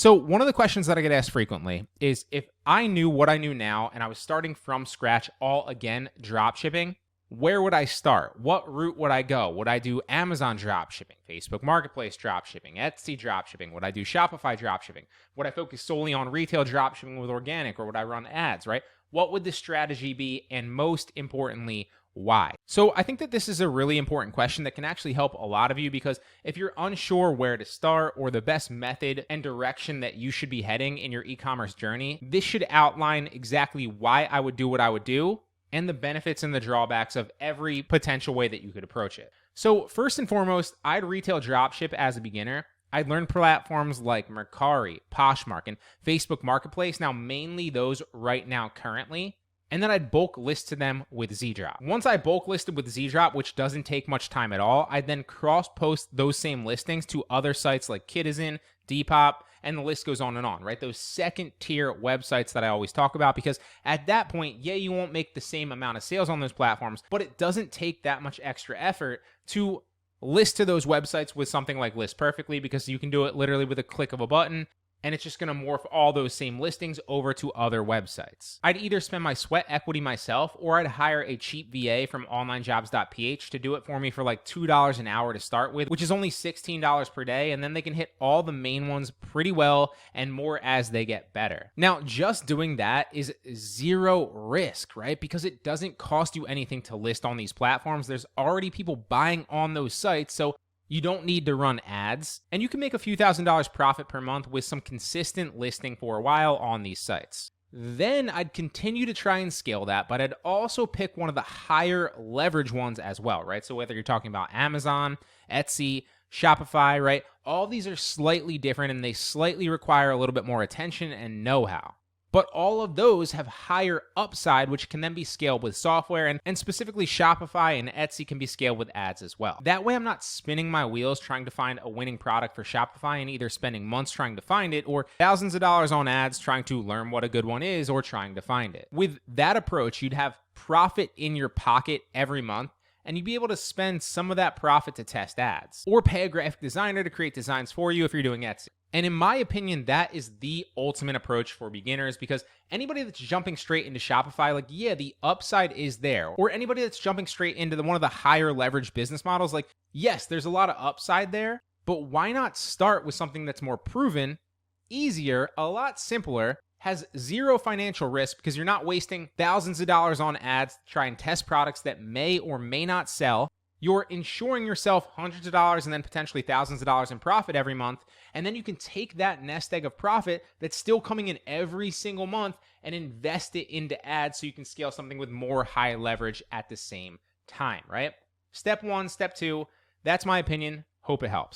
So one of the questions that I get asked frequently is if I knew what I knew now and I was starting from scratch all again dropshipping, where would I start? What route would I go? Would I do Amazon dropshipping, Facebook Marketplace dropshipping, Etsy dropshipping? Would I do Shopify dropshipping? Would I focus solely on retail dropshipping with organic, or would I run ads, right? What would the strategy be? And most importantly, why? So I think that this is a really important question that can actually help a lot of you, because if you're unsure where to start or the best method and direction that you should be heading in your e-commerce journey, this should outline exactly why I would do what I would do and the benefits and the drawbacks of every potential way that you could approach it. So first and foremost, I'd retail dropship as a beginner. I'd learn platforms like Mercari, Poshmark, and Facebook Marketplace. Now, mainly those right now currently. And then I'd bulk list to them with ZDrop. Once I bulk listed with ZDrop, which doesn't take much time at all, I'd then cross-post those same listings to other sites like Kidizen, Depop, and the list goes on, right? Those second-tier websites that I always talk about, because at that point, yeah, you won't make the same amount of sales on those platforms, but it doesn't take that much extra effort to list to those websites with something like List Perfectly, because you can do it literally with a click of a button, and it's just going to morph all those same listings over to other websites. I'd either spend my sweat equity myself, or I'd hire a cheap VA from onlinejobs.ph to do it for me for like $2 an hour to start with, which is only $16 per day, and then they can hit all the main ones pretty well and more as they get better. Now, just doing that is zero risk, right? Because it doesn't cost you anything to list on these platforms. There's already people buying on those sites, so you don't need to run ads, and you can make a few $1,000s profit per month with some consistent listing for a while on these sites. Then I'd continue to try and scale that, but I'd also pick one of the higher leverage ones as well, right? So whether you're talking about Amazon, Etsy, Shopify, right? All these are slightly different and they slightly require a little bit more attention and know-how. But all of those have higher upside, which can then be scaled with software, and specifically Shopify and Etsy can be scaled with ads as well. That way I'm not spinning my wheels trying to find a winning product for Shopify and either spending months trying to find it or thousands of dollars on ads trying to learn what a good one is or trying to find it. With that approach, you'd have profit in your pocket every month, and you'd be able to spend some of that profit to test ads or pay a graphic designer to create designs for you if you're doing Etsy. And in my opinion, that is the ultimate approach for beginners, because anybody that's jumping straight into Shopify, like, yeah, the upside is there. Or anybody that's jumping straight into one of the higher leverage business models, like, yes, there's a lot of upside there, but why not start with something that's more proven, easier, a lot simpler, has zero financial risk because you're not wasting thousands of dollars on ads to try and test products that may or may not sell. You're insuring yourself hundreds of dollars and then potentially thousands of dollars in profit every month. And then you can take that nest egg of profit that's still coming in every single month and invest it into ads so you can scale something with more high leverage at the same time, right? Step one, step two, that's my opinion. Hope it helps.